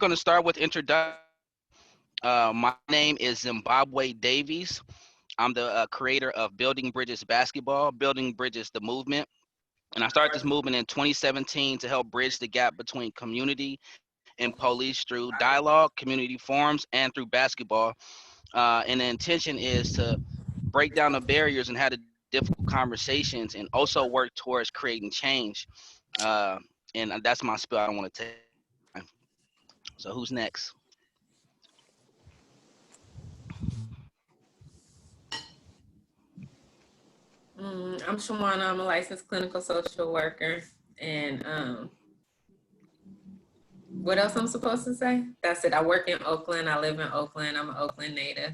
going to start with introduction. My name is Zimbabwe Davies. I'm the creator of Building Bridges Basketball, Building Bridges the movement. And I started this movement in 2017 to help bridge the gap between community and police through dialogue, community forums, and through basketball. And the intention is to break down the barriers and have the difficult conversations and also work towards creating change. Uh, and that's my spiel. I don't want to take. So who's next? I'm Shawana. I'm a licensed clinical social worker. And what else I'm supposed to say? That's it. I work in Oakland. I live in Oakland. I'm an Oakland native.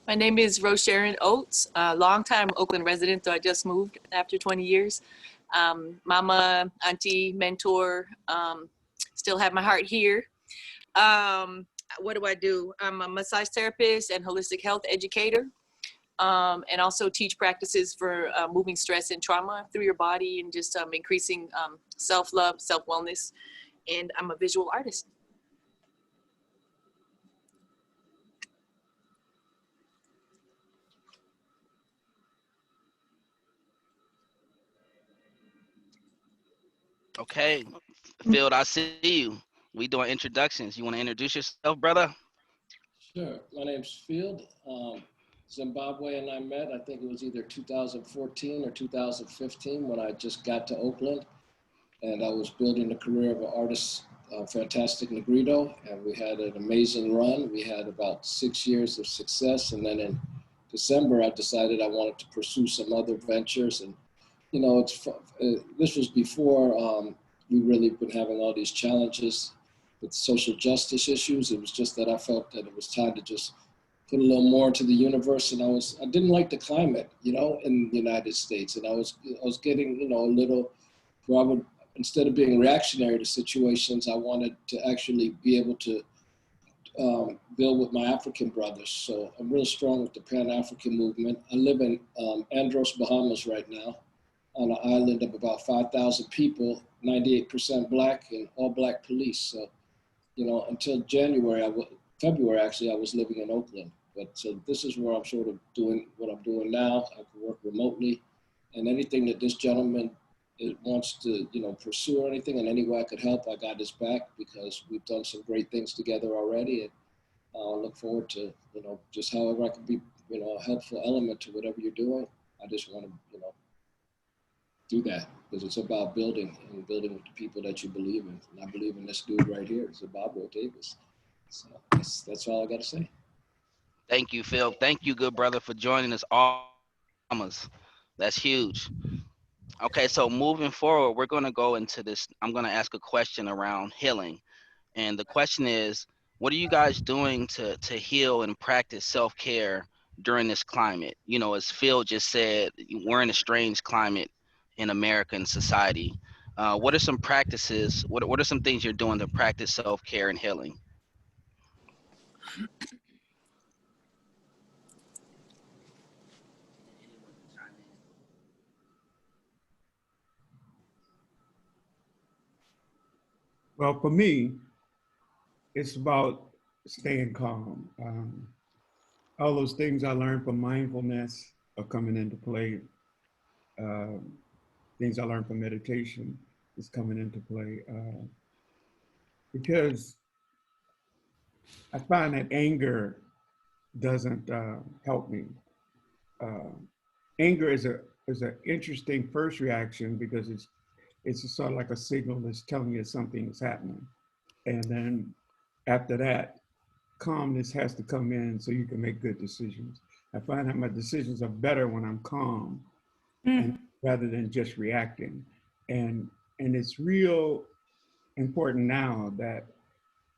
My name is Rose Sharon Oates, a longtime Oakland resident, though I just moved after 20 years. Mama, auntie, mentor, still have my heart here. What do? I'm a massage therapist and holistic health educator, and also teach practices for moving stress and trauma through your body and just increasing self-love, self-wellness. And I'm a visual artist. Okay, Field, I see you. We doing introductions. You want to introduce yourself, brother? Sure. My name's Field. Zimbabwe and I met, I think it was either 2014 or 2015 when I just got to Oakland. And I was building the career of an artist, Fantastic Negrito. And we had an amazing run. We had about 6 years of success. And then in December, I decided I wanted to pursue some other ventures. And, you know, this was before we really been having all these challenges with social justice issues. It was just that I felt that it was time to just put a little more into the universe. And I didn't like the climate, you know, in the United States. And I was getting, you know, a little, where I would, instead of being reactionary to situations, I wanted to actually be able to build with my African brothers. So I'm real strong with the Pan-African movement. I live in Andros, Bahamas right now, on an island of about 5,000 people, 98% Black and all Black police. So, you know, until February actually, I was living in Oakland. But so this is where I'm sort of doing what I'm doing now. I can work remotely, and anything that this gentleman wants to, you know, pursue or anything in any way I could help, I got his back, because we've done some great things together already. And I look forward to, you know, just however I can be, you know, a helpful element to whatever you're doing. I just want to, you know, do that, because it's about building and building with the people that you believe in. And I believe in this dude right here, Zimbabwe Davis. So that's all I got to say. Thank you, Phil. Thank you, good brother, for joining us all. That's huge. Okay, so moving forward, we're going to go into this. I'm going to ask a question around healing. And the question is, what are you guys doing to heal and practice self-care during this climate? You know, as Phil just said, we're in a strange climate in American society. What are some practices? What are some things you're doing to practice self-care and healing? Well, for me, it's about staying calm. All those things I learned from mindfulness are coming into play. Things I learned from meditation is coming into play. Because I find that anger doesn't help me. Anger is an interesting first reaction, because it's sort of like a signal that's telling you something is happening. And then after that, calmness has to come in so you can make good decisions. I find that my decisions are better when I'm calm, and rather than just reacting. And it's real important now that,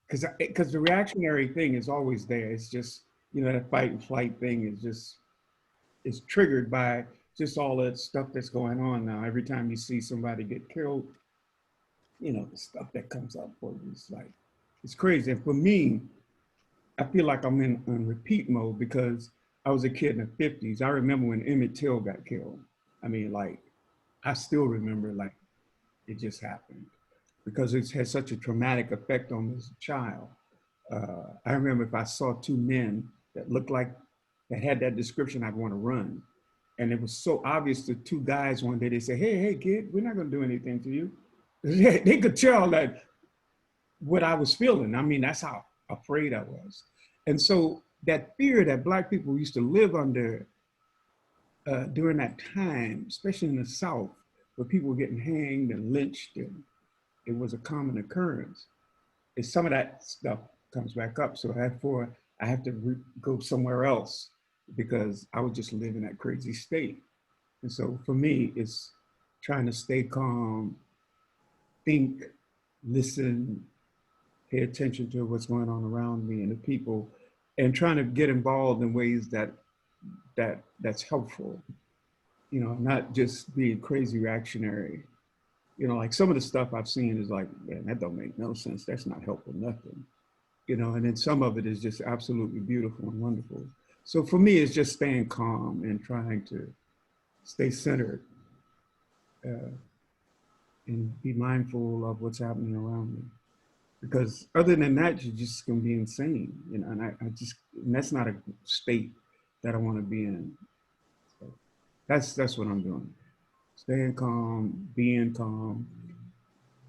because the reactionary thing is always there. It's just, you know, that fight and flight thing is triggered by just all that stuff that's going on now. Every time you see somebody get killed, you know, the stuff that comes up for you, it's like, it's crazy. And for me, I feel like I'm in repeat mode, because I was a kid in the 50s. I remember when Emmett Till got killed. I mean, like, I still remember like it just happened because it's had such a traumatic effect on me as a child. I remember if I saw two men that looked like that had that description, I'd want to run. And it was so obvious to two guys one day, they said, hey, kid, we're not going to do anything to you. They could tell that what I was feeling. I mean, that's how afraid I was. And so that fear that Black people used to live under during that time, especially in the South, where people were getting hanged and lynched, and it was a common occurrence. And some of that stuff comes back up. So therefore, I have to go somewhere else because I would just live in that crazy state. And so for me, it's trying to stay calm, think, listen, pay attention to what's going on around me and the people, and trying to get involved in ways that's helpful. You know, not just being crazy reactionary. You know, like some of the stuff I've seen is like, man, that don't make no sense. That's not helpful, nothing. You know, and then some of it is just absolutely beautiful and wonderful. So for me, it's just staying calm and trying to stay centered and be mindful of what's happening around me. Because other than that, you're just gonna be insane. You know, and and that's not a state that I want to be in. So that's what I'm doing. Staying calm, being calm,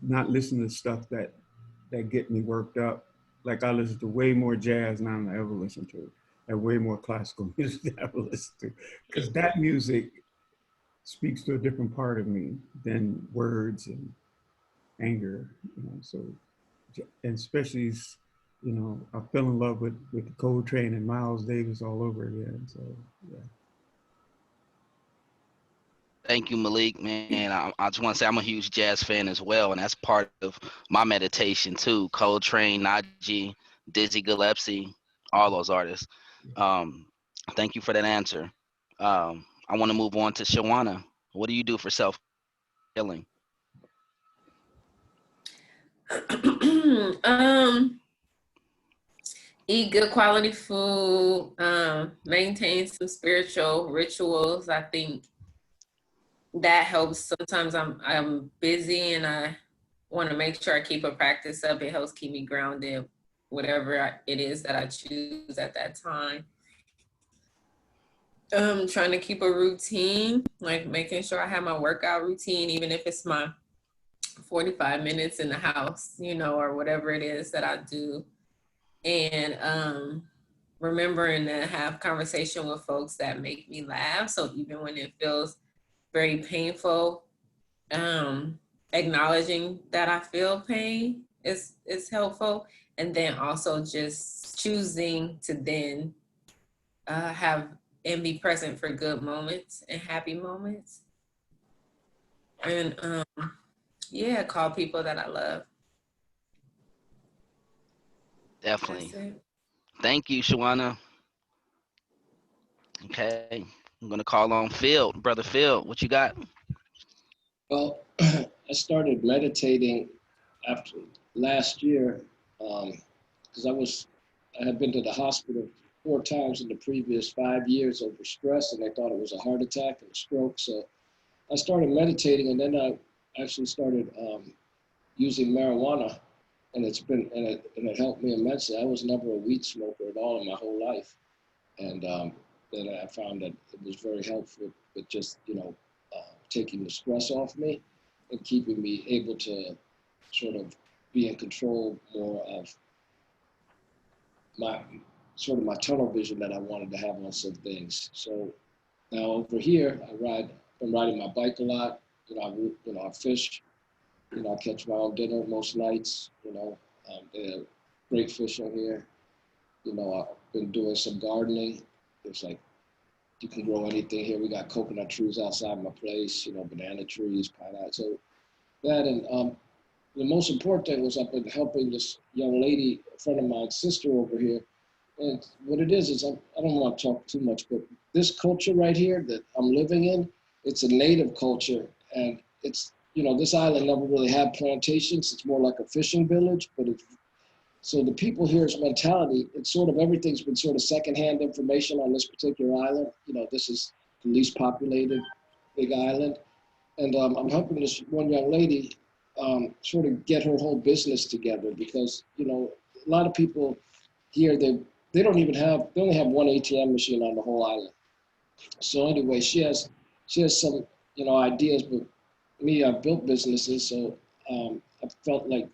not listening to stuff that get me worked up. Like I listen to way more jazz now than I ever listened to, and way more classical music than I ever listened to. Because that music speaks to a different part of me than words and anger. You know, so, and especially, you know, I fell in love with Coltrane and Miles Davis all over again. So yeah. Thank you, Malik, man. I just want to say I'm a huge jazz fan as well, and that's part of my meditation too. Coltrane, Najee, Dizzy Gillespie, all those artists. Thank you for that answer. I want to move on to Shawana. What do you do for self-healing? Eat good quality food, maintain some spiritual rituals. I think that helps. Sometimes I'm busy and I want to make sure I keep a practice up. It helps keep me grounded, whatever it is that I choose at that time. Trying to keep a routine, like making sure I have my workout routine, even if it's my 45 minutes in the house, you know, or whatever it is that I do. And remembering to have conversation with folks that make me laugh. So even when it feels very painful, acknowledging that I feel pain is helpful. And then also just choosing to then have and be present for good moments and happy moments. And yeah, call people that I love. Definitely. Thank you, Shawana. Okay, I'm gonna call on Field, brother Field. What you got? Well, I started meditating after last year because I had been to the hospital 4 times in the previous 5 years over stress, and they thought it was a heart attack and a stroke. So I started meditating, and then I actually started using marijuana, and it helped me immensely. I was never a weed smoker at all in my whole life, and then I found that it was very helpful with just, you know, taking the stress off me and keeping me able to sort of be in control more of my tunnel vision that I wanted to have on some things. So now over here, I've been riding my bike a lot. You know, I fish. You know, I catch my own dinner most nights. You know, they have great fishing here. You know, I've been doing some gardening. It's like, you can grow anything here. We got coconut trees outside my place, you know, banana trees, pineapple. So that, and the most important thing was I've been helping this young lady, a friend of mine's sister over here. And what it is I don't want to talk too much, but this culture right here that I'm living in, it's a native culture. And it's, you know, this island never really had plantations. It's more like a fishing village, but so the people here's mentality, it's sort of, everything's been sort of secondhand information on this particular island. You know, this is the least populated big island. And I'm helping this one young lady sort of get her whole business together because, you know, a lot of people here, they don't even have, they only have one ATM machine on the whole island. So anyway, she has some, you know, ideas, but me, I've built businesses, so I felt like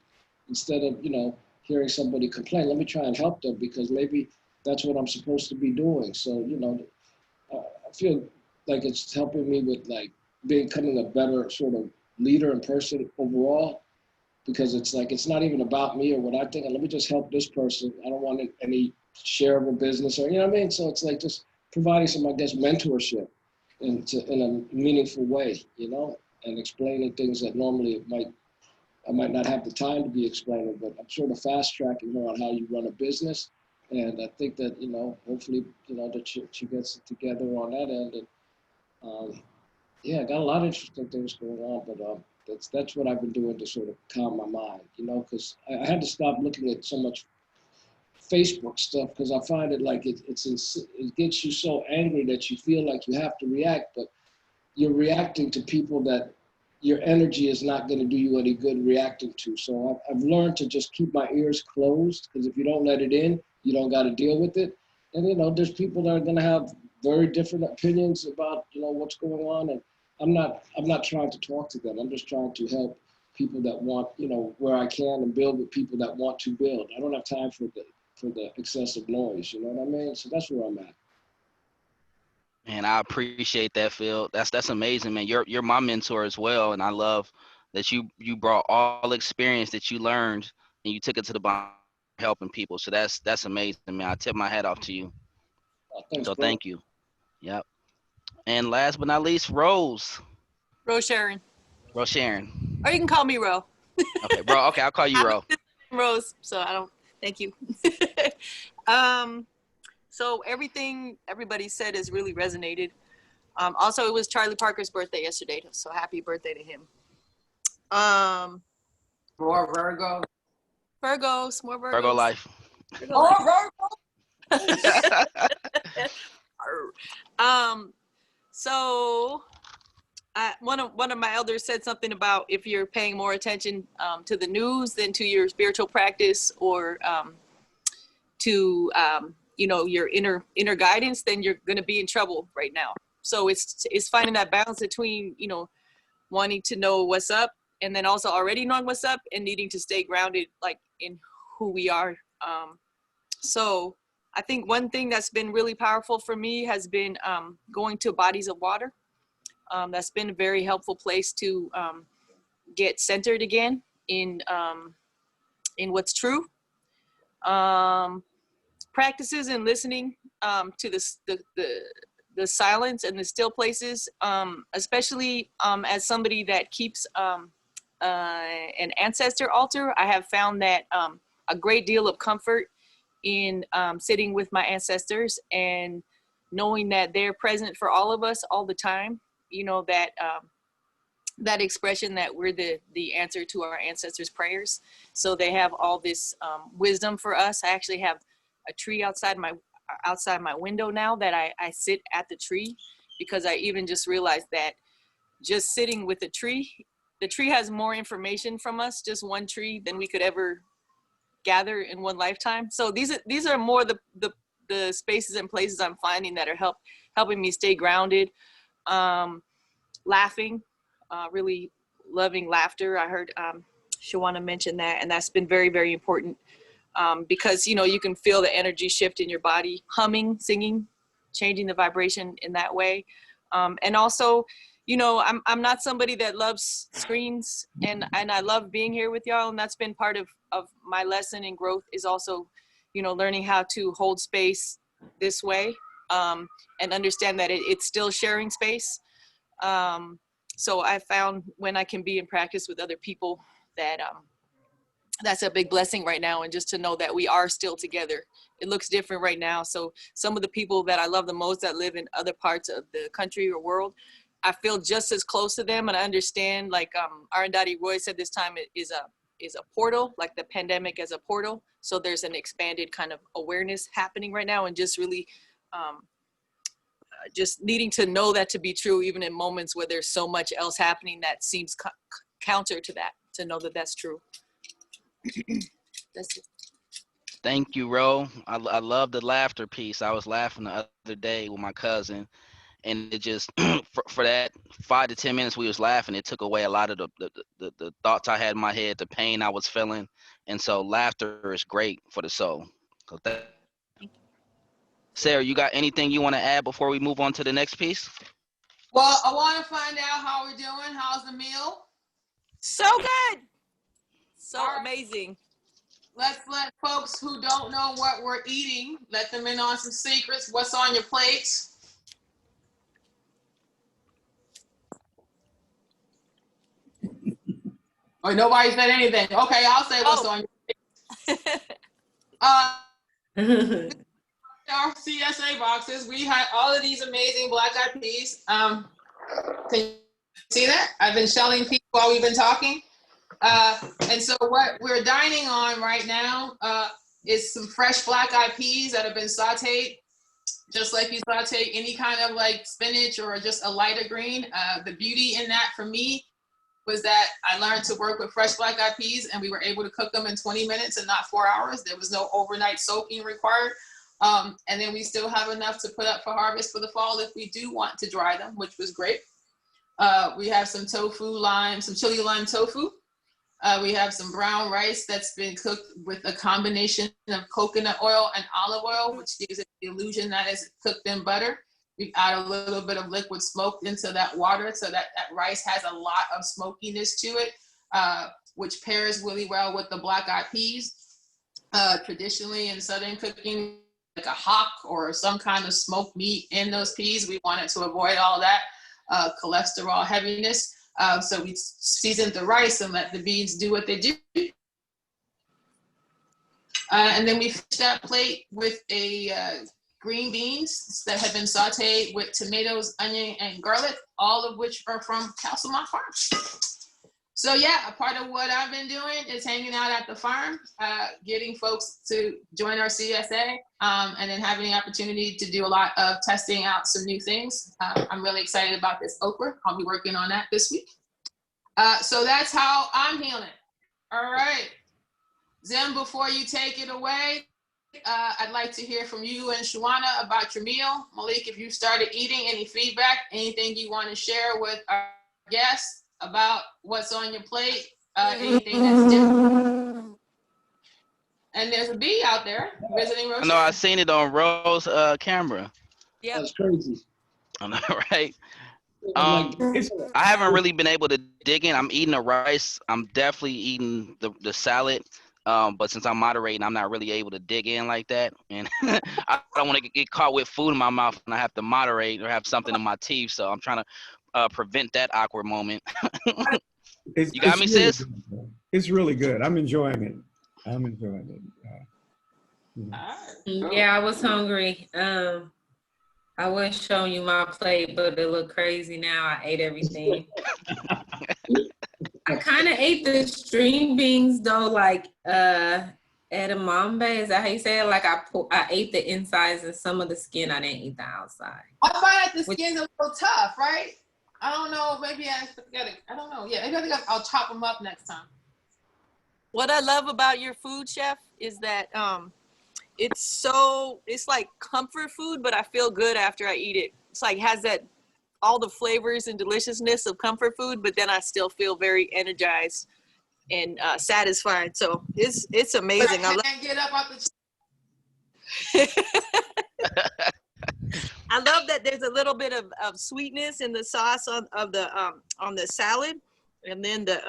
instead of, you know, hearing somebody complain, let me try and help them because maybe that's what I'm supposed to be doing. So, you know, I feel like it's helping me with like becoming a better sort of leader and person overall because it's like, it's not even about me or what I think. Let me just help this person. I don't want any share of a business or, you know what I mean? So it's like just providing some, I guess, mentorship in a meaningful way, you know, and explaining things that normally I might not have the time to be explaining, but I'm sort of fast tracking her on how you run a business. And I think that, you know, hopefully, you know, that she gets it together on that end. And yeah, I got a lot of interesting things going on, but that's what I've been doing to sort of calm my mind, you know, because I had to stop looking at so much Facebook stuff because I find it like it gets you so angry that you feel like you have to react, but you're reacting to people that your energy is not going to do you any good reacting to. So I've learned to just keep my ears closed because if you don't let it in, you don't got to deal with it. And, you know, there's people that are going to have very different opinions about, you know, what's going on. And I'm not trying to talk to them. I'm just trying to help people that want, you know, where I can and build with people that want to build. I don't have time for the excessive noise, you know what I mean? So that's where I'm at. And I appreciate that, Phil. That's amazing, man. You're my mentor as well, and I love that you brought all experience that you learned and you took it to the bottom, helping people. So that's amazing, man. I tip my hat off to you. Thanks, So bro. thank you. Yep. And last but not least, Rose. Rose Sharon. Rose Sharon. Or you can call me Ro. Okay, bro. Okay, I'll call you Ro. Rose, so I don't, thank you. So everything everybody said has really resonated. Also, it was Charlie Parker's birthday yesterday, so happy birthday to him. More Virgo. Virgos, more Virgos. Virgo life. Virgo life. Virgo. So one of my elders said something about if you're paying more attention to the news than to your spiritual practice or to you know, your inner guidance, then you're going to be in trouble right now. So it's finding that balance between, you know, wanting to know what's up and then also already knowing what's up and needing to stay grounded like in who we are. So I think one thing that's been really powerful for me has been going to bodies of water. That's been a very helpful place to get centered again in what's true. Practices and listening to the silence and the still places, especially as somebody that keeps an ancestor altar. I have found that a great deal of comfort in sitting with my ancestors and knowing that they're present for all of us all the time. You know, that that expression that we're the answer to our ancestors' prayers. So they have all this wisdom for us. I actually have a tree outside my window now that I sit at the tree because I even just realized that just sitting with the tree has more information from us, just one tree, than we could ever gather in one lifetime. So these are more the spaces and places I'm finding that are helping me stay grounded. Laughing, really loving laughter. I heard Shawana mention that, and that's been very, very important. Because, you know, you can feel the energy shift in your body, humming, singing, changing the vibration in that way. And also, you know, I'm not somebody that loves screens, and I love being here with y'all. And that's been part of my lesson and growth is also, you know, learning how to hold space this way and understand that it's still sharing space. So I found when I can be in practice with other people that that's a big blessing right now. And just to know that we are still together. It looks different right now. So some of the people that I love the most that live in other parts of the country or world, I feel just as close to them. And I understand, like Arundhati Roy said, this time it is a portal, like the pandemic as a portal. So there's an expanded kind of awareness happening right now, and just really just needing to know that to be true, even in moments where there's so much else happening that seems counter to that, to know that that's true. That's it. Thank you, Ro. I love the laughter piece. I was laughing the other day with my cousin, and it just for that 5 to 10 minutes we was laughing, it took away a lot of the thoughts I had in my head, the pain I was feeling, and so laughter is great for the soul. So Sarah, you got anything you want to add before we move on to the next piece? Well, I want to find out how we're doing. How's the meal? So good. So All right. amazing. Let's let folks who don't know what we're eating, let them in on some secrets. What's on your plates? Or nobody said anything. Okay, I'll say what's on your plate. Our CSA boxes, we had all of these amazing black-eyed peas. Can you see that? I've been shelling peas while we've been talking. And so what we're dining on right now is some fresh black-eyed peas that have been sauteed, just like you saute any kind of like spinach or just a lighter green. The beauty in that for me was that I learned to work with fresh black-eyed peas, and we were able to cook them in 20 minutes and not 4 hours. There was no overnight soaking required. And then we still have enough to put up for harvest for the fall if we do want to dry them, which was great. We have some tofu lime, some chili lime tofu. We have some brown rice that's been cooked with a combination of coconut oil and olive oil, which gives it the illusion that it's cooked in butter. We add a little bit of liquid smoke into that water so that that rice has a lot of smokiness to it, which pairs really well with the black-eyed peas. Traditionally in Southern cooking, like a hock or some kind of smoked meat in those peas, we wanted to avoid all that cholesterol heaviness. So we seasoned the rice and let the beans do what they do. And then we finished that plate with a green beans that have been sauteed with tomatoes, onion, and garlic, all of which are from Castlemont Farms. So yeah, a part of what I've been doing is hanging out at the farm, getting folks to join our CSA, and then having the opportunity to do a lot of testing out some new things. I'm really excited about this okra. I'll be working on that this week. So that's how I'm healing. All right. Zim, before you take it away, I'd like to hear from you and Shawana about your meal. Malik, if you started eating, any feedback, anything you want to share with our guests about what's on your plate, anything that's different. And there's a bee out there visiting Rochelle. No, I seen it on Ro's camera. Yeah. That's crazy. I know, right? Like, I haven't really been able to dig in. I'm eating the rice. I'm definitely eating the salad. But since I'm moderating, I'm not really able to dig in like that. And I don't want to get caught with food in my mouth and I have to moderate or have something in my teeth. So I'm trying to prevent that awkward moment. You got me, really sis? good. It's really good. I'm enjoying it. I'm enjoying it. All right, cool. Yeah, I was hungry. I was showing you my plate, but it looked crazy now. I ate everything. I kind of ate the string beans though, like edamame. Is that how you say it? Like I ate the insides and some of the skin. I didn't eat the outside. I find that the skin's a little tough, right? I don't know. Maybe I forget it. I don't know. Yeah, maybe I think I'll chop them up next time. What I love about your food, chef, is that it's like comfort food, but I feel good after I eat it. It's like has that all the flavors and deliciousness of comfort food, but then I still feel very energized and satisfied. So it's amazing. But I can't get up off the I love that there's a little bit of sweetness in the sauce on the salad, and then the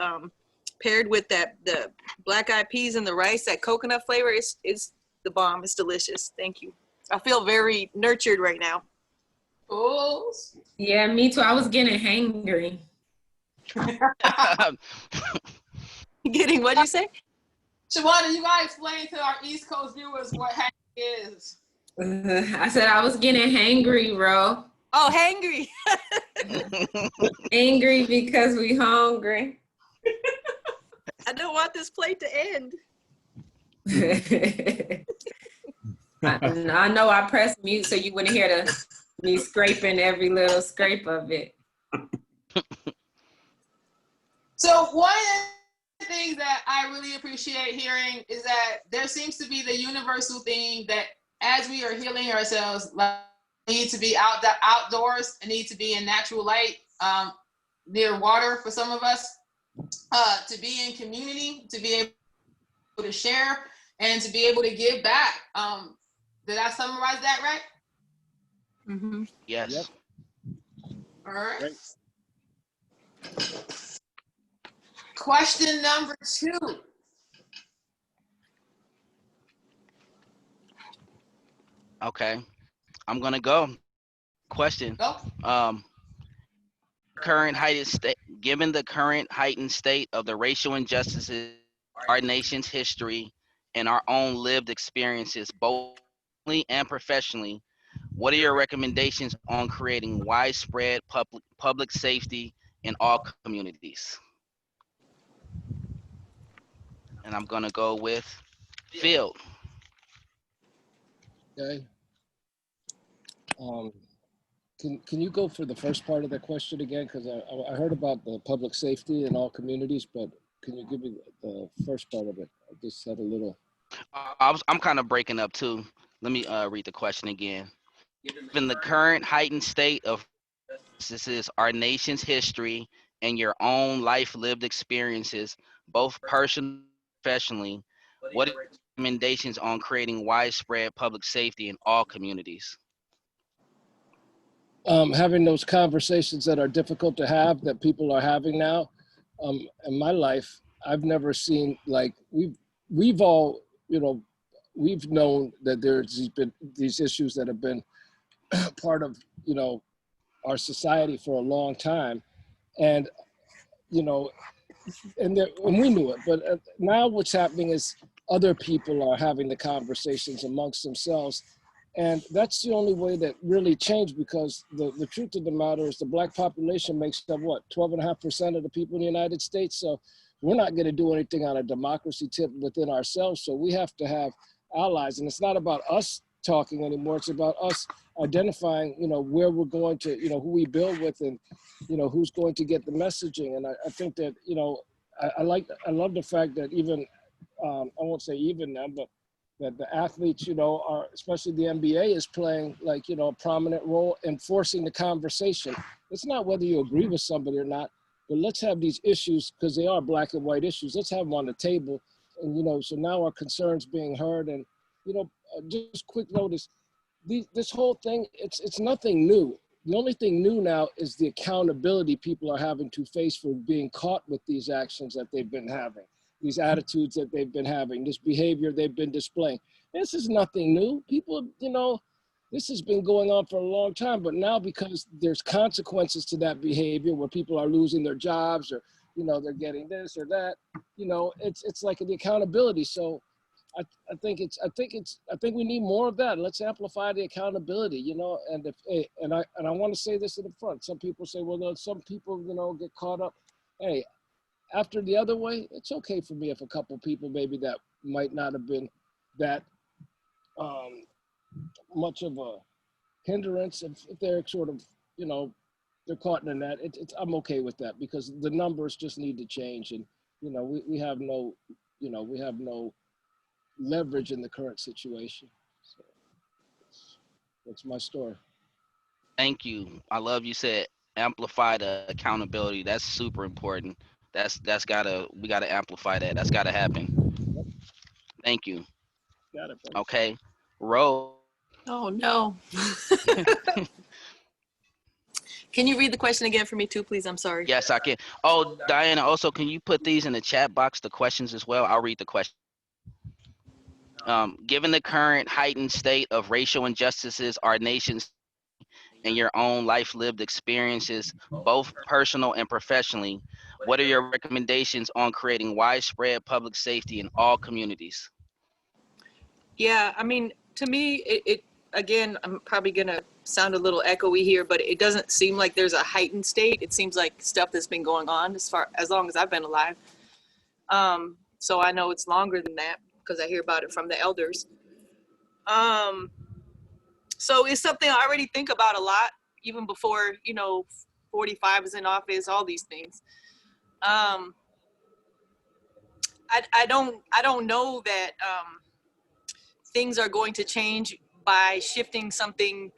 paired with the black-eyed peas and the rice, that coconut flavor is the bomb. It's delicious. Thank you. I feel very nurtured right now. fools. Yeah, me too. I was getting hangry. Getting, what'd you say? Shawana, you gotta explain to our East Coast viewers what hangry is. I said I was getting hangry, bro. Oh, hangry. Angry because we hungry. I don't want this plate to end. I know I pressed mute so you wouldn't hear the Me scraping every little scrape of it. So one of the things that I really appreciate hearing is that there seems to be the universal theme that as we are healing ourselves, like, we need to be outdoors and need to be in natural light, near water for some of us, to be in community, to be able to share, and to be able to give back. Did I summarize that right? Mhm. Yes. Yep. All right. Great. Question number 2. Okay. I'm gonna go. Question. Go. Given the current heightened state of the racial injustices, our nation's history, and our own lived experiences, both personally and professionally, what are your recommendations on creating widespread public safety in all communities? And I'm gonna go with Field. Okay. Can you go for the first part of the question again? Because I heard about the public safety in all communities, but can you give me the first part of it? I just had a little. I'm kind of breaking up too. Let me read the question again. Given the current heightened state of this is our nation's history and your own life lived experiences, both personally and professionally, what are your recommendations on creating widespread public safety in all communities? Having those conversations that are difficult to have that people are having now. In my life, I've never seen, like, we've all, we've known that there's been these issues that have been part of, our society for a long time. And, and we knew it, but now what's happening is other people are having the conversations amongst themselves. And that's the only way that really changed, because the truth of the matter is the Black population makes up, what, 12.5% of the people in the United States? So we're not going to do anything on a democracy tip within ourselves. So we have to have allies. And it's not about us talking anymore. It's about us identifying, where we're going to, who we build with, and, who's going to get the messaging. And I think that, I love the fact that even, I won't say even now, but that the athletes, are, especially the NBA, is playing, like, a prominent role in forcing the conversation. It's not whether you agree with somebody or not, but let's have these issues, because they are black and white issues. Let's have them on the table. And, so now our concerns being heard. And, just quick notice, this whole thing, it's nothing new. The only thing new now is the accountability people are having to face for being caught with these actions that they've been having, these attitudes that they've been having, this behavior they've been displaying. This is nothing new. People, this has been going on for a long time, but now because there's consequences to that behavior where people are losing their jobs, or, they're getting this or that, it's like the accountability. So I think we need more of that. Let's amplify the accountability, and I want to say this in the front. Some people say, well, some people, get caught up. Hey, after the other way, it's okay for me if a couple people maybe that might not have been that much of a hindrance, if they're sort of, they're caught in that. I'm okay with that, because the numbers just need to change, and we have no, we have no leverage in the current situation. So that's my story. Thank you. I love you said amplify the accountability. That's super important. We gotta amplify that. That's gotta happen. Yep. Thank you. Got it, brother. Okay. Rose. Oh, no. Can you read the question again for me too, please? I'm sorry. Yes, I can. Oh, Diana, also, can you put these in the chat box, the questions as well? I'll read the question. Given the current heightened state of racial injustices, our nation's and your own life lived experiences, both personal and professionally, what are your recommendations on creating widespread public safety in all communities? Yeah, I mean, to me, it again, I'm probably going to sound a little echoey here, but it doesn't seem like there's a heightened state. It seems like stuff that's been going on as long as I've been alive. So I know it's longer than that, because I hear about it from the elders. So it's something I already think about a lot, even before, 45 is in office, all these things. I don't know that things are going to change by shifting something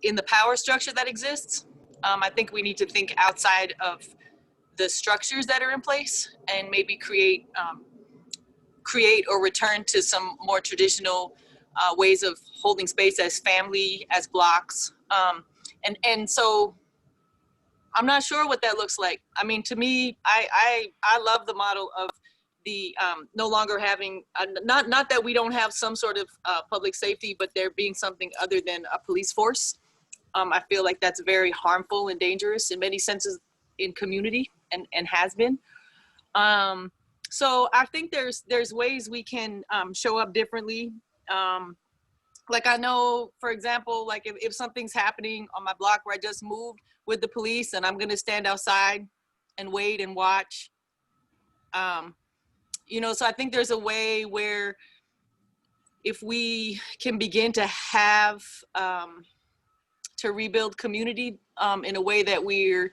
in the power structure that exists. I think we need to think outside of the structures that are in place and maybe create or return to some more traditional ways of holding space as family, as blocks. And so I'm not sure what that looks like. I mean, to me, I love the model of the no longer having, not that we don't have some sort of public safety, but there being something other than a police force. I feel like that's very harmful and dangerous in many senses in community and has been. So I think there's ways we can show up differently. Like I know, for example, like if something's happening on my block where I just moved with the police and I'm gonna stand outside and wait and watch. So I think there's a way where if we can begin to have, to rebuild community in a way that we're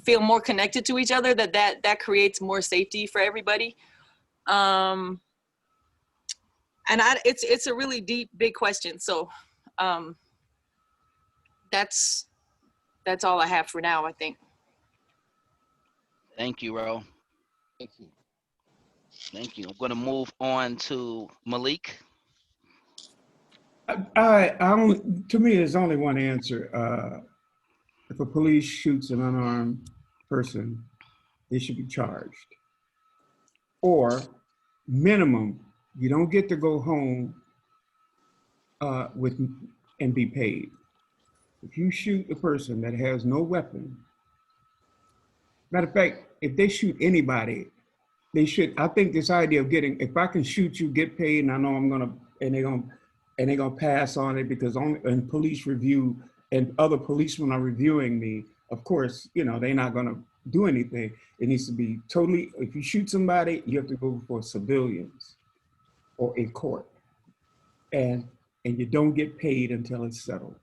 feel more connected to each other, that creates more safety for everybody. It's a really deep, big question. So that's all I have for now, I think. Thank you, Ro. Thank you. Thank you. I'm going to move on to Malik. To me, there's only one answer. If a police shoots an unarmed person, they should be charged. Or minimum, you don't get to go home and be paid. If you shoot a person that has no weapon, matter of fact, if they shoot anybody, they should. I think this idea of if I can shoot you, get paid, and I know I'm gonna, and they're gonna pass on it because in police review and other policemen are reviewing me. Of course, they're not gonna do anything. It needs to be totally. If you shoot somebody, you have to go before civilians or in court, and you don't get paid until it's settled.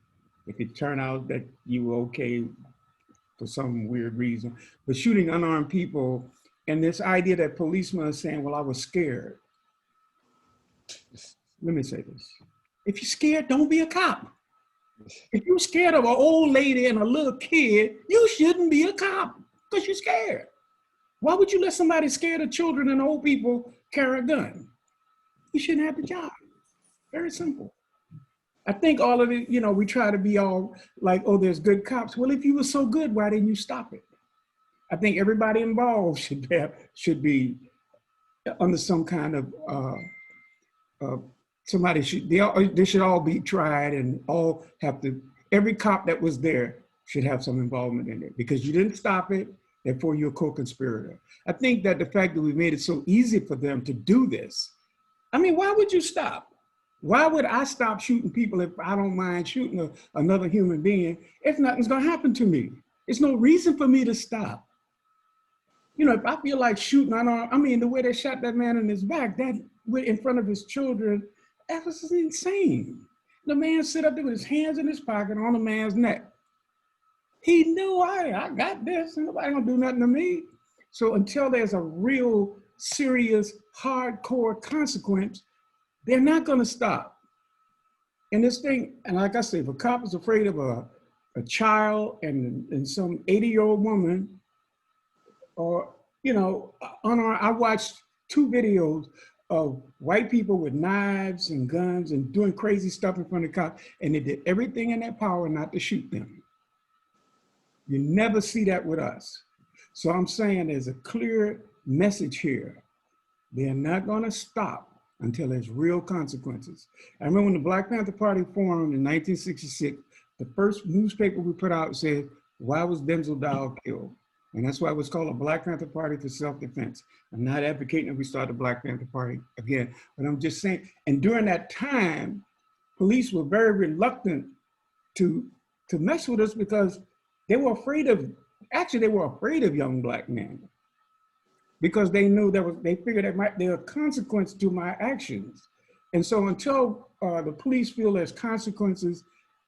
If it turn out that you were okay for some weird reason, but shooting unarmed people. And this idea that policemen are saying, well, I was scared. Let me say this. If you're scared, don't be a cop. If you're scared of an old lady and a little kid, you shouldn't be a cop because you're scared. Why would you let somebody scared of children and old people carry a gun? You shouldn't have the job. Very simple. I think all of it, we try to be all like, oh, there's good cops. Well, if you were so good, why didn't you stop it? I think everybody involved should be under some kind of they should all be tried and all have to. Every cop that was there should have some involvement in it because you didn't stop it. Therefore, you're a co-conspirator. I think that the fact that we made it so easy for them to do this. I mean, why would you stop? Why would I stop shooting people if I don't mind shooting another human being if nothing's gonna happen to me? There's no reason for me to stop. If I feel like shooting, the way they shot that man in his back, that in front of his children, that was insane. The man sit up there with his hands in his pocket on the man's neck. He knew I got this, and nobody gonna do nothing to me. So until there's a real serious, hardcore consequence, they're not gonna stop. And this thing, and like I said, if a cop is afraid of a child and some 80-year-old woman, or, I watched 2 videos of white people with knives and guns and doing crazy stuff in front of cops, and they did everything in their power not to shoot them. You never see that with us. So I'm saying there's a clear message here. They're not gonna stop until there's real consequences. I remember when the Black Panther Party formed in 1966, the first newspaper we put out said, why was Denzel Dow killed? And that's why it was called a Black Panther Party for self-defense. I'm not advocating that we start the Black Panther Party again, but I'm just saying, and during that time, police were very reluctant to mess with us because they were afraid of young Black men because they knew they figured there were consequences to my actions. And so until the police feel there's consequences,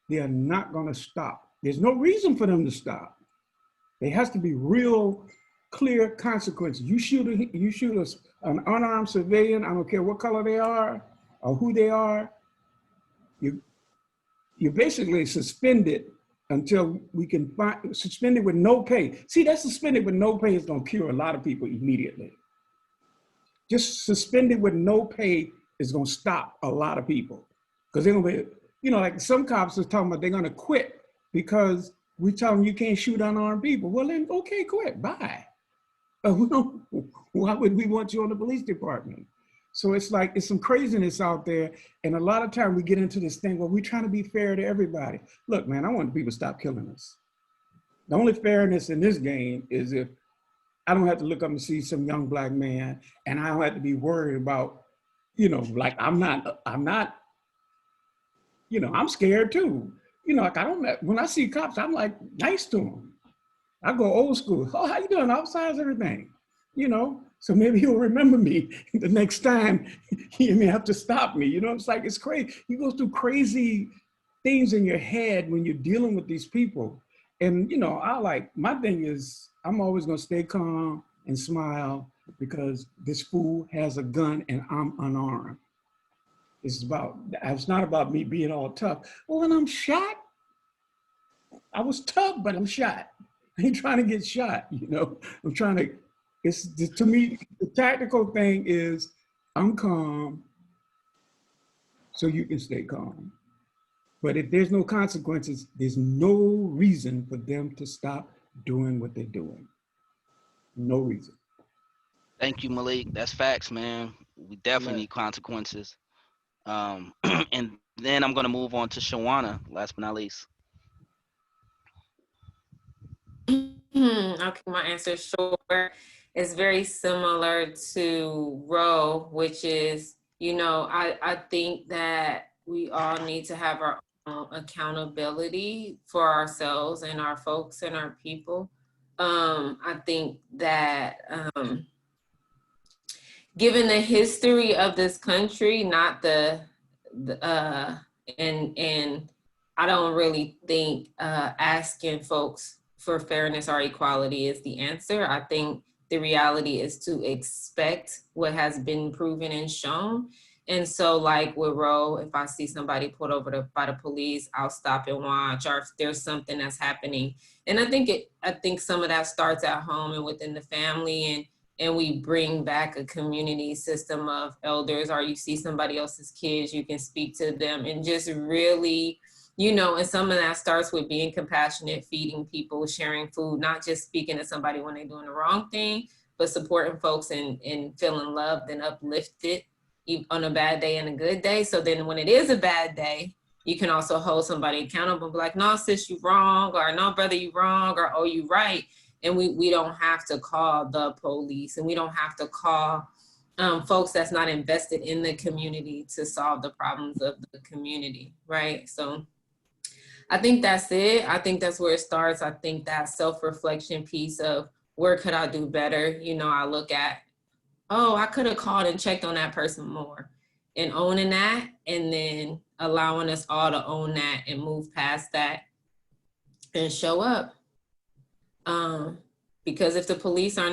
they are not going to stop. There's no reason for them to stop. There has to be real clear consequences. You shoot an unarmed civilian, I don't care what color they are or who they are, you basically suspended until we can find, suspended with no pay. See, that suspended with no pay is gonna cure a lot of people immediately. Just suspended with no pay is gonna stop a lot of people. Because they're gonna be, you know, like some cops are talking about they're gonna quit because we tell them you can't shoot unarmed people. Well then, okay, quit, bye. Why would we want you on the police department? So it's like, it's some craziness out there. And a lot of time we get into this thing where we're trying to be fair to everybody. Look, man, I want people to stop killing us. The only fairness in this game is if I don't have to look up and see some young black man and I don't have to be worried about, you know, like I'm not, you know, I'm scared too. You know, like when I see cops, I'm like nice to them. I go old school. Oh, how you doing? Outside's everything, you know? So maybe he'll remember me the next time he may have to stop me. You know, it's like, it's crazy. You go through crazy things in your head when you're dealing with these people. And, you know, my thing is, I'm always gonna stay calm and smile because this fool has a gun and I'm unarmed. It's not about me being all tough. Well, when I'm shot, I was tough, but I'm shot. I ain't trying to get shot, you know? I'm trying to, to me, the tactical thing is I'm calm so you can stay calm. But if there's no consequences, there's no reason for them to stop doing what they're doing. No reason. Thank you, Malik. That's facts, man. We definitely need consequences. And then I'm gonna move on to Shawana, last but not least. Okay, my answer is short. It's very similar to Roe, which is, you know, I think that we all need to have our own accountability for ourselves and our folks and our people. I think that given the history of this country, not and I don't really think asking folks for fairness or equality is the answer. I think the reality is to expect what has been proven and shown. And so like with Roe, if I see somebody pulled over by the police, I'll stop and watch, or if there's something that's happening. And I think some of that starts at home and within the family, and we bring back a community system of elders, or you see somebody else's kids, you can speak to them and just really, you know, and some of that starts with being compassionate, feeding people, sharing food, not just speaking to somebody when they're doing the wrong thing, but supporting folks and feeling loved and uplifted on a bad day and a good day. So then when it is a bad day, you can also hold somebody accountable and be like, no, sis, you wrong, or no, brother, you wrong, or oh, you right. And we don't have to call the police, and we don't have to call folks that's not invested in the community to solve the problems of the community, right? So I think that's it. I think that's where it starts. I think that self-reflection piece of where could I do better? You know, I look at, oh, I could have called and checked on that person more, and owning that, and then allowing us all to own that and move past that and show up. Because if the police are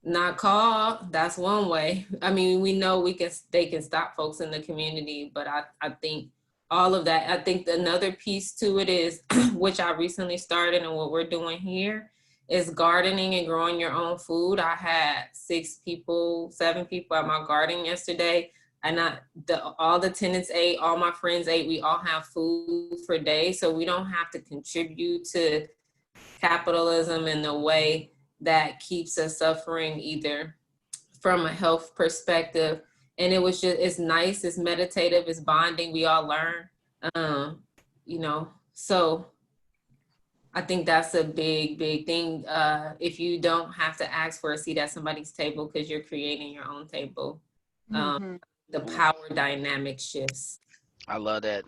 not called, that's one way. I mean, we know they can stop folks in the community, but I think all of that, I think another piece to it is, which I recently started and what we're doing here, is gardening and growing your own food. I had 7 people at my garden yesterday, and all the tenants ate, all my friends ate. We all have food for days, so we don't have to contribute to capitalism in the way that keeps us suffering, either from a health perspective. And it was it's nice, it's meditative, it's bonding, we all learn, you know, so I think that's a big, big thing. If you don't have to ask for a seat at somebody's table because you're creating your own table, the power dynamic shifts. I love that.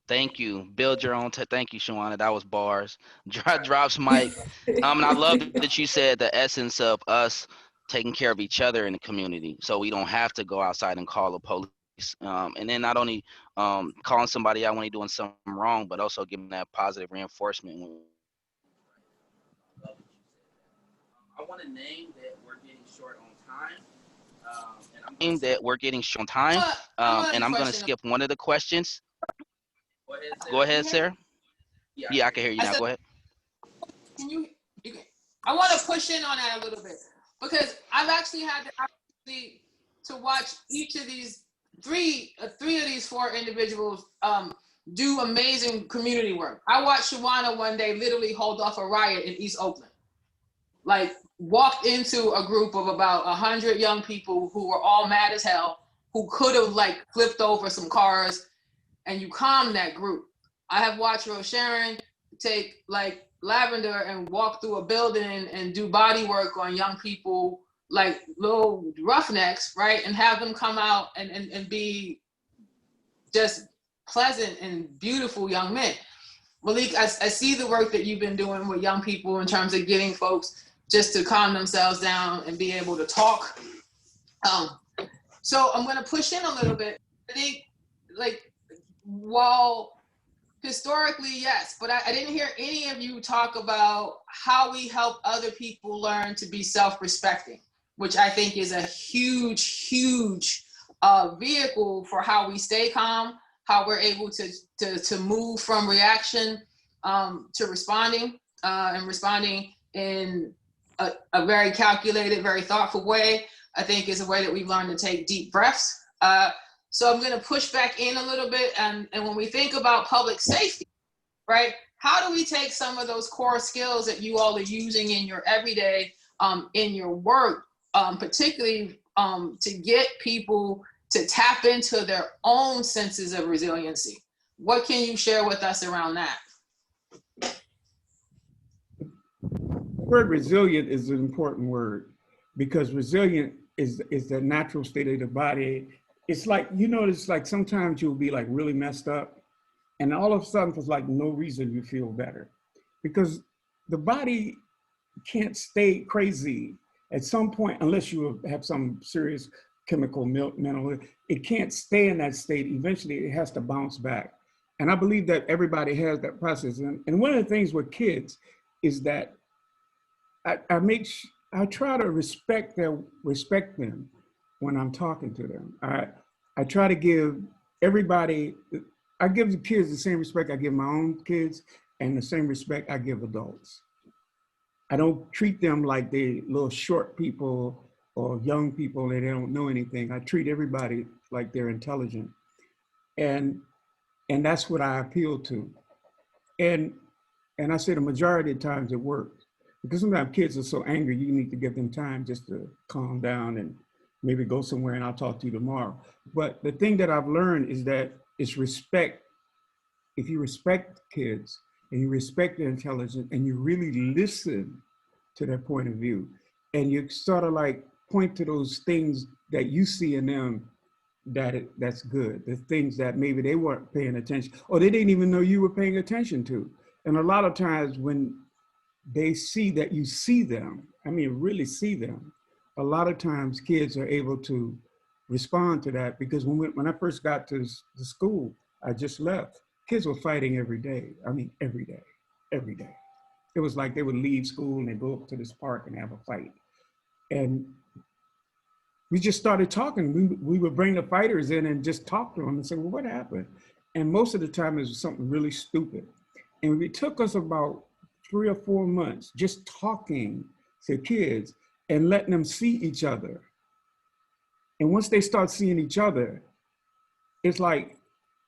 Thank you. Build your own. Thank you, Shawana. That was bars. Drops mic. And I love that you said the essence of us taking care of each other in the community, so we don't have to go outside and call the police And then not only calling somebody out when they're doing something wrong, but also giving that positive reinforcement. I want to name that we're getting short on time. And I'm going to skip one of the questions. Go ahead, Sarah. Yeah, I can hear you now. Go ahead. I want to push in on that a little bit because I've actually had the opportunity to watch each of these three of these four individuals do amazing community work. I watched Shawana one day literally hold off a riot in East Oakland. Like walked into a group of about 100 young people who were all mad as hell, who could have like flipped over some cars, and you calm that group. I have watched Rose Sharon take like lavender and walk through a building and do body work on young people, like little roughnecks, right? And have them come out and be just pleasant and beautiful young men. Malik, I see the work that you've been doing with young people in terms of getting folks just to calm themselves down and be able to talk. So I'm gonna push in a little bit. I think like, while historically, yes, but I didn't hear any of you talk about how we help other people learn to be self-respecting, which I think is a huge, huge vehicle for how we stay calm, how we're able to move from reaction to responding and responding in a very calculated, very thoughtful way. I think is a way that we've learned to take deep breaths. So I'm going to push back in a little bit. And when we think about public safety, right, how do we take some of those core skills that you all are using in your everyday, in your work, particularly to get people to tap into their own senses of resiliency? What can you share with us around that? The word resilient is an important word because resilient is the natural state of the body. It's like, you notice like sometimes you'll be like really messed up and all of a sudden for like no reason you feel better because the body can't stay crazy at some point unless you have some serious chemical mental, it can't stay in that state. Eventually it has to bounce back. And I believe that everybody has that process. And one of the things with kids is that I try to respect them when I'm talking to them. I try to give everybody, I give the kids the same respect I give my own kids and the same respect I give adults. I don't treat them like they little short people or young people that they don't know anything. I treat everybody like they're intelligent. And that's what I appeal to. And I say the majority of times it works. Because sometimes kids are so angry, you need to give them time just to calm down and maybe go somewhere and I'll talk to you tomorrow. But the thing that I've learned is that it's respect. If you respect kids and you respect their intelligence and you really listen to their point of view and you sort of like point to those things that you see in them that's good, the things that maybe they weren't paying attention or they didn't even know you were paying attention to. And a lot of times when they see that you see them, I mean, really see them, a lot of times kids are able to respond to that because when I first got to the school, I just left, kids were fighting every day. I mean, every day. It was like they would leave school and they'd go up to this park and have a fight. And we just started talking. We would bring the fighters in and just talk to them and say, well, what happened? And most of the time it was something really stupid. And it took us about 3 or 4 months just talking to kids and letting them see each other. And once they start seeing each other, it's like,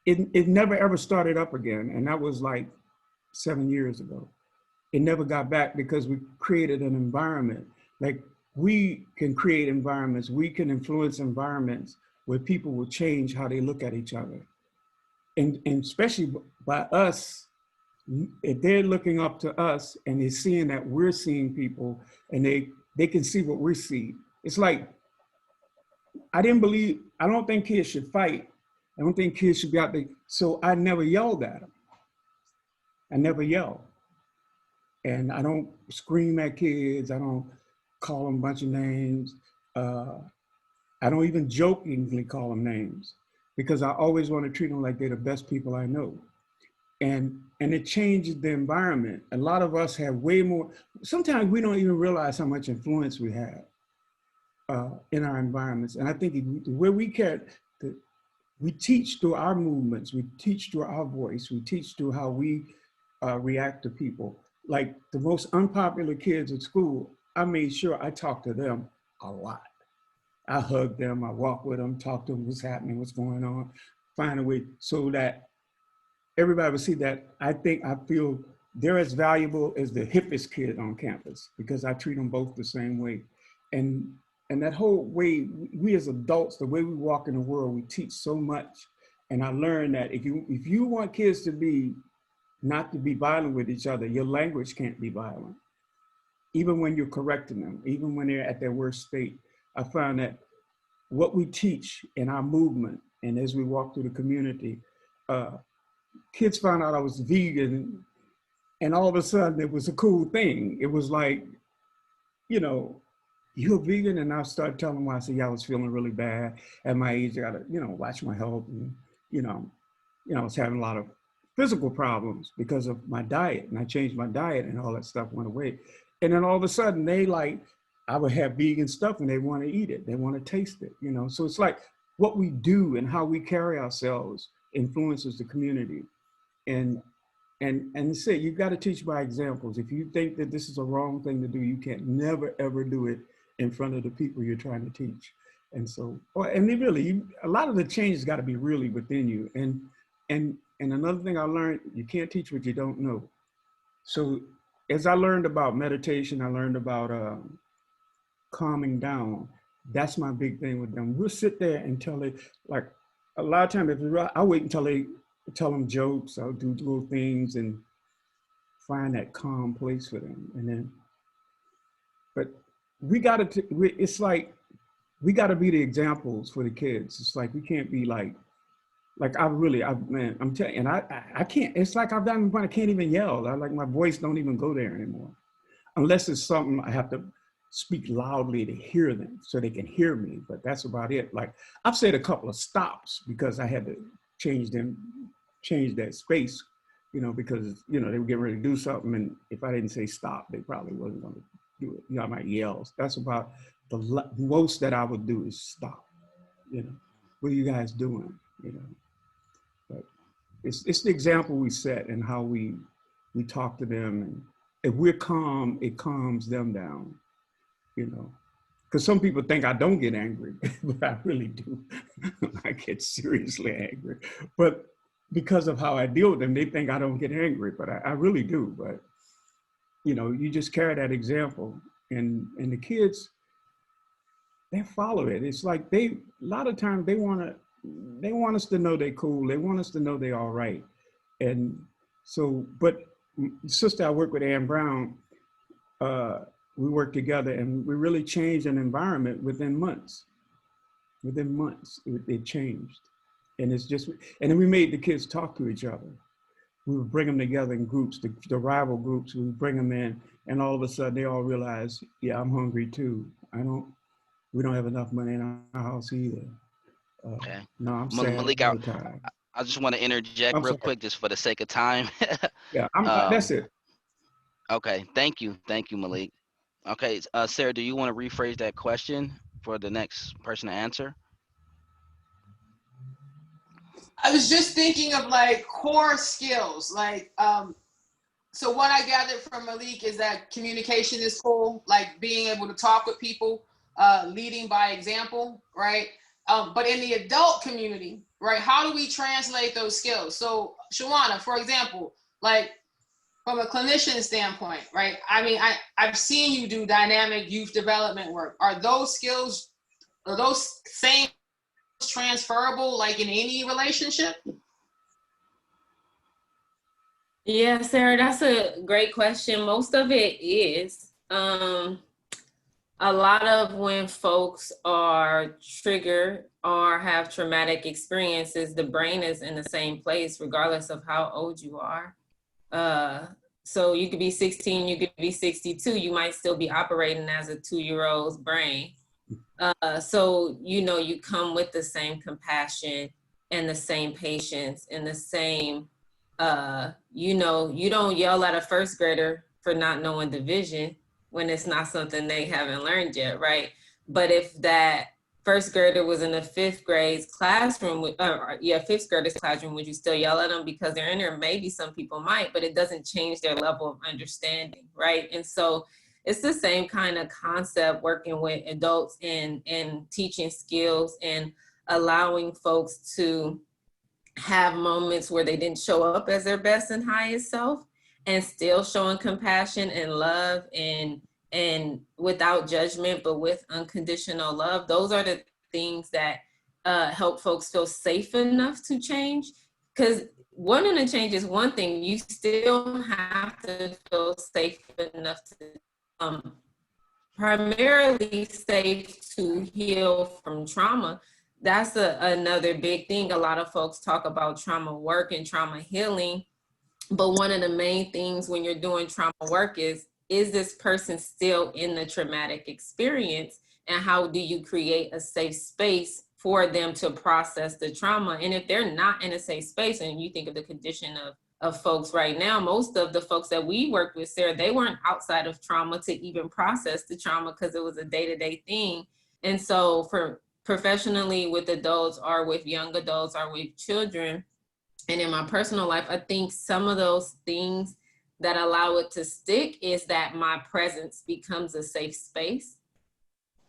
it never ever started up again. And that was like 7 years ago. It never got back because we created an environment. Like we can create environments, we can influence environments where people will change how they look at each other. And especially by us, if they're looking up to us and they're seeing that we're seeing people and they can see what we're seeing. It's like, I don't think kids should fight. I don't think kids should be out there. So I never yelled at them. I never yell. And I don't scream at kids. I don't call them a bunch of names. I don't even jokingly call them names. because I always want to treat them like they're the best people I know. And it changes the environment. A lot of us have way more, sometimes we don't even realize how much influence we have in our environments. And I think where we care, we teach through our movements, we teach through our voice, we teach through how we react to people. Like the most unpopular kids at school, I made sure I talked to them a lot. I hug them, I walk with them, talk to them, what's happening, what's going on, find a way so that everybody would see that I feel they're as valuable as the hippest kid on campus because I treat them both the same way. And that whole way, we as adults, the way we walk in the world, we teach so much. And I learned that if you want kids to not to be violent with each other, your language can't be violent. Even when you're correcting them, even when they're at their worst state, I found that what we teach in our movement and as we walk through the community, kids found out I was vegan and all of a sudden it was a cool thing. It was like, you're vegan? And I started telling them why. I said, yeah, I was feeling really bad. At my age, I gotta, watch my health. And, I was having a lot of physical problems because of my diet. And I changed my diet and all that stuff went away. And then all of a sudden I would have vegan stuff and they want to eat it. They want to taste it, So it's like what we do and how we carry ourselves influences the community. And say, you've got to teach by examples. If you think that this is a wrong thing to do, you can't never, ever do it in front of the people you're trying to teach. And so, a lot of the changes got to be really within you. And another thing I learned, you can't teach what you don't know. So as I learned about meditation, I learned about calming down. That's my big thing with them. We'll sit there until they, like a lot of times, I wait until they tell them jokes, I'll do little things and find that calm place for them. But it's like, we got to be the examples for the kids. It's like, we can't be like I'm telling you, and I can't, it's like I've done, I can't even yell. My voice don't even go there anymore. Unless it's something I have to speak loudly to hear them so they can hear me, but that's about it. Like I've said a couple of stops because I had to change that space, because, they were getting ready to do something. And if I didn't say stop, they probably wasn't going to do it. I might yell. That's about the most that I would do is stop, what are you guys doing? But it's the example we set and how we talk to them. And if we're calm, it calms them down, because some people think I don't get angry, but I really do. I get seriously angry. But because of how I deal with them, they think I don't get angry, but I really do. But, you just carry that example. And the kids, they follow it. It's like a lot of times they want us to know they're cool. They want us to know they're all right. And so, but the sister I work with, Ann Brown, we worked together and we really changed an environment within months. Within months, it changed. And then we made the kids talk to each other. We would bring them together in groups, the rival groups, we would bring them in, and all of a sudden they all realize, yeah, I'm hungry too. We don't have enough money in our house either. Okay. No, I'm sad Malik, all the time. I just want to interject real quick, just for the sake of time. Yeah, that's it. Okay, thank you, Malik. Okay, Sarah, do you want to rephrase that question for the next person to answer? I was just thinking of core skills. So what I gathered from Malik is that communication is cool, like being able to talk with people, leading by example, right? But in the adult community, right, how do we translate those skills? So Shawana, for example, from a clinician standpoint, right? I mean, I've seen you do dynamic youth development work. Are those same transferable in any relationship? Yeah, Sarah, that's a great question. Most of it is. A lot of when folks are triggered or have traumatic experiences, the brain is in the same place regardless of how old you are. So you could be 16, you could be 62, you might still be operating as a 2-year-old's brain. So, you come with the same compassion and the same patience and the same, you don't yell at a first grader for not knowing division when it's not something they haven't learned yet, right? But if that first grader was in the fifth grade's classroom, fifth grader's classroom, would you still yell at them because they're in there? Maybe some people might, but it doesn't change their level of understanding, right? And so it's the same kind of concept working with adults and teaching skills and allowing folks to have moments where they didn't show up as their best and highest self and still showing compassion and love and without judgment, but with unconditional love. Those are the things that help folks feel safe enough to change. Because wanting to change is one thing, you still have to feel safe enough to primarily safe to heal from trauma. That's another big thing. A lot of folks talk about trauma work and trauma healing, but one of the main things when you're doing trauma work is this person still in the traumatic experience, and how do you create a safe space for them to process the trauma? And if they're not in a safe space, and you think of the condition of folks right now, most of the folks that we worked with, Sarah, they weren't outside of trauma to even process the trauma because it was a day-to-day thing. And so for professionally with adults or with young adults or with children, and in my personal life, I think some of those things that allow it to stick is that my presence becomes a safe space.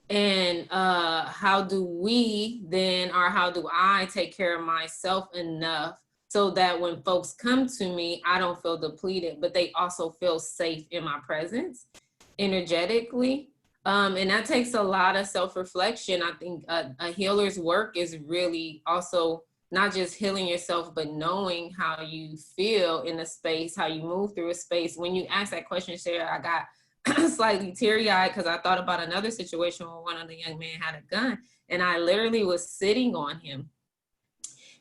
And how do we then, or how do I take care of myself enough so that when folks come to me, I don't feel depleted, but they also feel safe in my presence energetically. And that takes a lot of self-reflection. I think a healer's work is really also not just healing yourself, but knowing how you feel in a space, how you move through a space. When you ask that question, Sarah, I got slightly teary-eyed because I thought about another situation where one of the young men had a gun, and I literally was sitting on him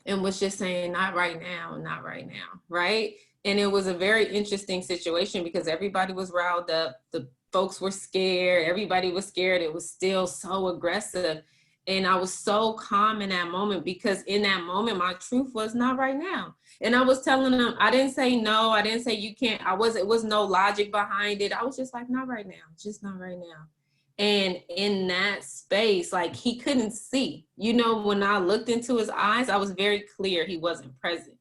and was just saying, not right now, not right now, right? And it was a very interesting situation because everybody was riled up. The folks were scared. Everybody was scared. It was still so aggressive. And I was so calm in that moment because in that moment, my truth was not right now. And I was telling them, I didn't say no. I didn't say you can't. It was no logic behind it. I was just like, not right now, just not right now. And in that space, like he couldn't see, when I looked into his eyes, I was very clear he wasn't present.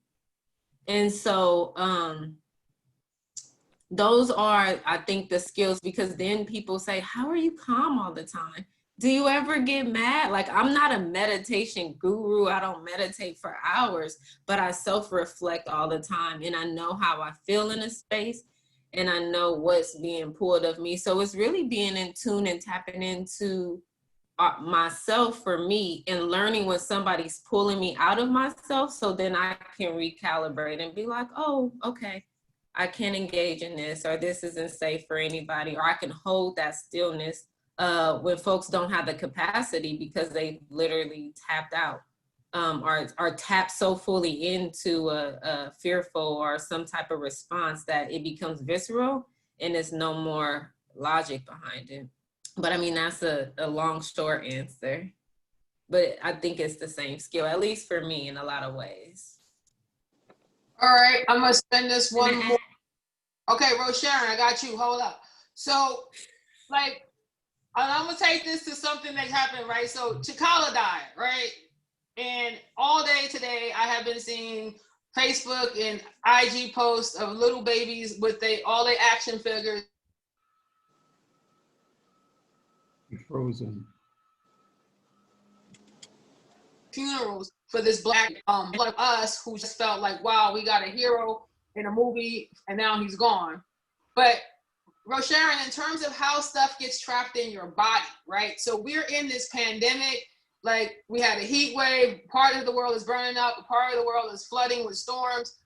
And so those are, I think, the skills, because then people say, how are you calm all the time? Do you ever get mad? Like, I'm not a meditation guru. I don't meditate for hours, but I self-reflect all the time. And I know how I feel in a space, and I know what's being pulled of me. So it's really being in tune and tapping into myself for me, and learning when somebody's pulling me out of myself, so then I can recalibrate and be like, oh, okay, I can't engage in this, or this isn't safe for anybody, or I can hold that stillness when folks don't have the capacity because they literally tapped out, or tapped so fully into a fearful or some type of response that it becomes visceral and there's no more logic behind it. But I mean, that's a long, short answer. But I think it's the same skill, at least for me, in a lot of ways. All right, I'm gonna spend this one more. Okay, Rosharon, I got you. Hold up. So, like, I'm gonna take this to something that happened, right? So Chikala died, right? And all day today, I have been seeing Facebook and IG posts of little babies with all their action figures. Frozen. Funerals for this Black one of us who just felt like, wow, we got a hero in a movie and now he's gone. But Rosharon, in terms of how stuff gets trapped in your body, right? So we're in this pandemic, like we had a heat wave, part of the world is burning up, part of the world is flooding with storms.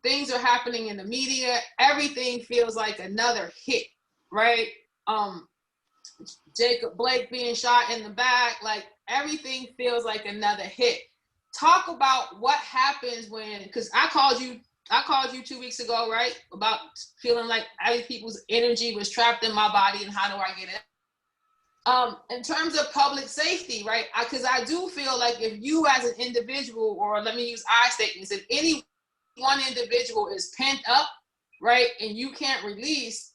Things are happening in the media. Everything feels like another hit, right? Jacob Blake being shot in the back, like everything feels like another hit. Talk about what happens when, because I called you 2 weeks ago, right? About feeling like other people's energy was trapped in my body and how do I get it? In terms of public safety, right? Because I do feel like if you as an individual, or let me use I statements, if any one individual is pent up, right, and you can't release,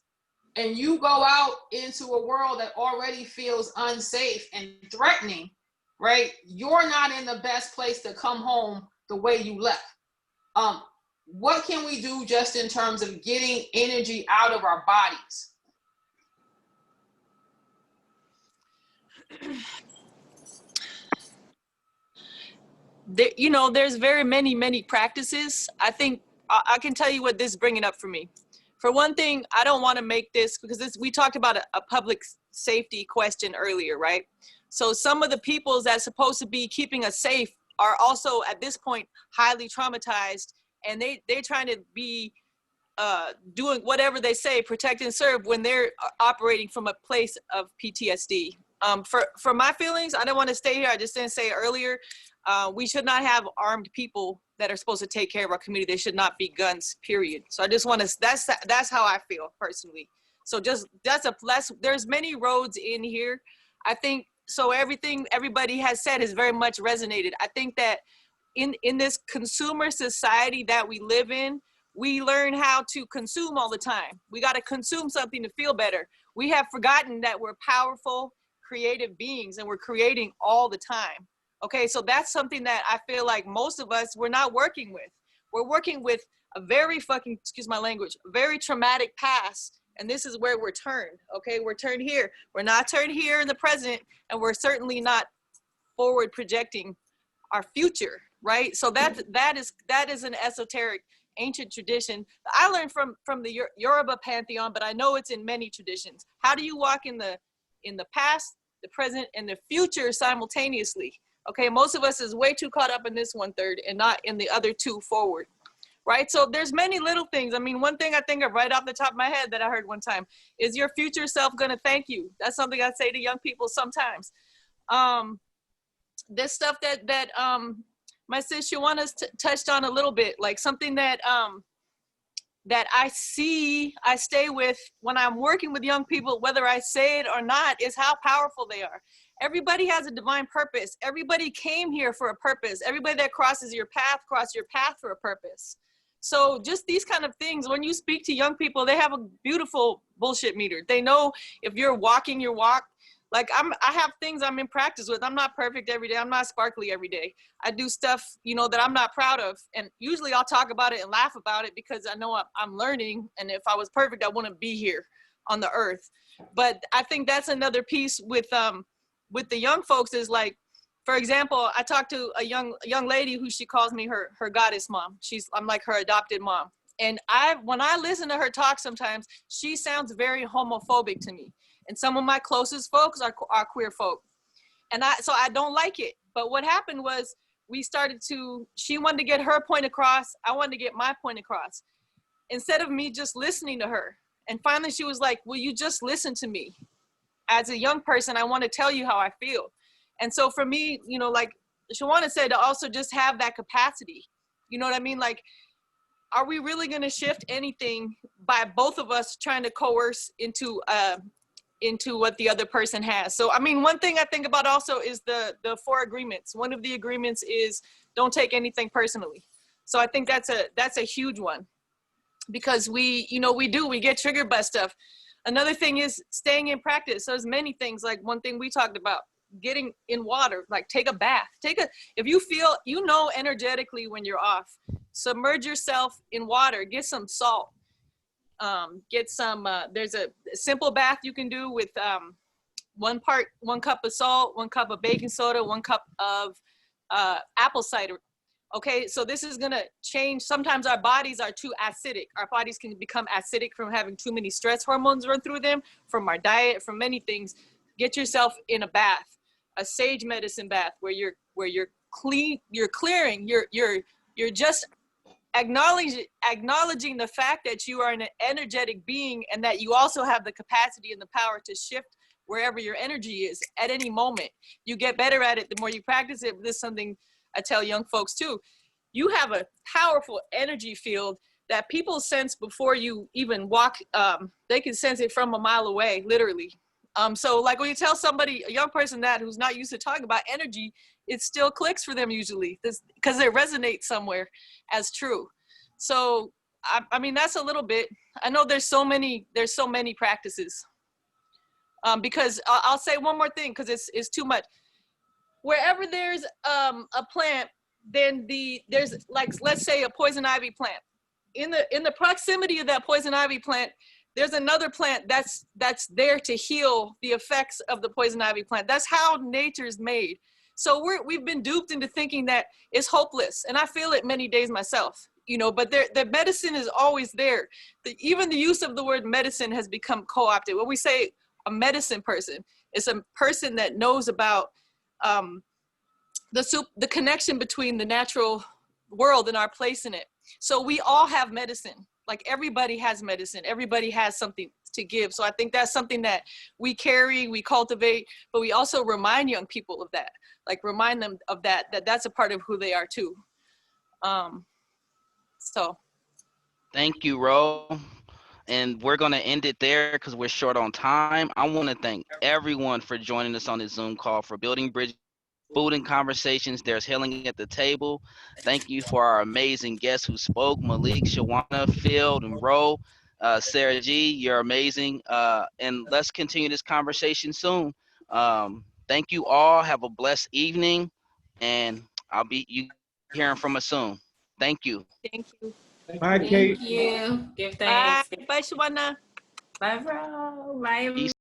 and you go out into a world that already feels unsafe and threatening, right, you're not in the best place to come home the way you left. What can we do just in terms of getting energy out of our bodies? There's very many practices. I think I can tell you what this is bringing up for me. For one thing, I don't want to make this, because we talked about a public safety question earlier, right? So some of the peoples that's supposed to be keeping us safe are also at this point highly traumatized, and they're trying to be doing whatever they say, protect and serve, when they're operating from a place of PTSD. For my feelings, I don't want to stay here. I just didn't say it earlier. We should not have armed people that are supposed to take care of our community. They should not be guns, period. So I just want to, that's how I feel personally. So there's many roads in here. I think, so everything everybody has said has very much resonated. I think that in this consumer society that we live in, we learn how to consume all the time. We got to consume something to feel better. We have forgotten that we're powerful, creative beings, and we're creating all the time. Okay, so that's something that I feel like most of us, we're not working with. We're working with a very fucking, excuse my language, very traumatic past. And this is where we're turned, okay? We're turned here. We're not turned here in the present, and we're certainly not forward projecting our future, right? So that is an esoteric, ancient tradition. I learned from the Yoruba pantheon, but I know it's in many traditions. How do you walk in the past, the present, and the future simultaneously? Okay, most of us is way too caught up in this 1/3 and not in the other two forward, right? So there's many little things. I mean, one thing I think of right off the top of my head that I heard one time is, your future self gonna thank you? That's something I say to young people sometimes. This stuff that my sis Shawana touched on a little bit, like something that I stay with when I'm working with young people, whether I say it or not, is how powerful they are. Everybody has a divine purpose. Everybody came here for a purpose. Everybody that crosses your path for a purpose. So just these kind of things, when you speak to young people, they have a beautiful bullshit meter. They know if you're walking your walk. Like I have things I'm in practice with. I'm not perfect every day. I'm not sparkly every day. I do stuff, that I'm not proud of. And usually I'll talk about it and laugh about it because I know I'm learning. And if I was perfect, I wouldn't be here on the earth. But I think that's another piece with the young folks is like, for example, I talked to a young lady who she calls me her goddess mom. I'm like her adopted mom. And when I listen to her talk sometimes, she sounds very homophobic to me. And some of my closest folks are queer folk. And so I don't like it. But what happened was she wanted to get her point across. I wanted to get my point across. Instead of me just listening to her. And finally she was like, will you just listen to me? As a young person, I want to tell you how I feel. And so for me, like Shawana said, to also just have that capacity. You know what I mean? Like, are we really going to shift anything by both of us trying to coerce into what the other person has? So, I mean, one thing I think about also is the 4 agreements. One of the agreements is don't take anything personally. So I think that's a huge one, because we get triggered by stuff. Another thing is staying in practice. So there's many things, like one thing we talked about, getting in water, like take a bath. If you feel, energetically when you're off, submerge yourself in water, get some salt. There's a simple bath you can do with 1 cup of salt, 1 cup of baking soda, 1 cup of apple cider. Okay, so this is gonna change. Sometimes our bodies are too acidic. Our bodies can become acidic from having too many stress hormones run through them, from our diet, from many things. Get yourself in a bath, a sage medicine bath, where you're clearing, you're just acknowledging the fact that you are an energetic being, and that you also have the capacity and the power to shift wherever your energy is at any moment. You get better at it the more you practice it. This is something I tell young folks too. You have a powerful energy field that people sense before you even walk. They can sense it from a mile away, literally. So like when you tell somebody, a young person that who's not used to talking about energy, it still clicks for them usually because it resonates somewhere as true. So I mean, that's a little bit. I know there's so many practices. Because I'll say one more thing because it's too much. Wherever there's a plant, then there's like, let's say a poison ivy plant. In the proximity of that poison ivy plant, there's another plant that's there to heal the effects of the poison ivy plant. That's how nature's made. So we've been duped into thinking that it's hopeless, and I feel it many days myself. You know, but the medicine is always there. Even the use of the word medicine has become co-opted. When we say a medicine person, it's a person that knows about the connection between the natural world and our place in it. So we all have medicine. Like everybody has medicine. Everybody has something to give. So I think that's something that we carry, we cultivate, but we also remind young people of that. Like remind them of that's a part of who they are too. So. Thank you, Ro. And we're going to end it there because we're short on time. I want to thank everyone for joining us on this Zoom call for Building Bridges, Food and Conversations. There's healing at the table. Thank you for our amazing guests who spoke, Malik, Shawana, Field, and Ro. Sarah G, you're amazing. And let's continue this conversation soon. Thank you all. Have a blessed evening. And I'll be hearing from us soon. Thank you. Thank you. Bye, Kate. Thank you. Give Bye. thanks. Bye, Shawana. Bye, bro. Bye, everyone.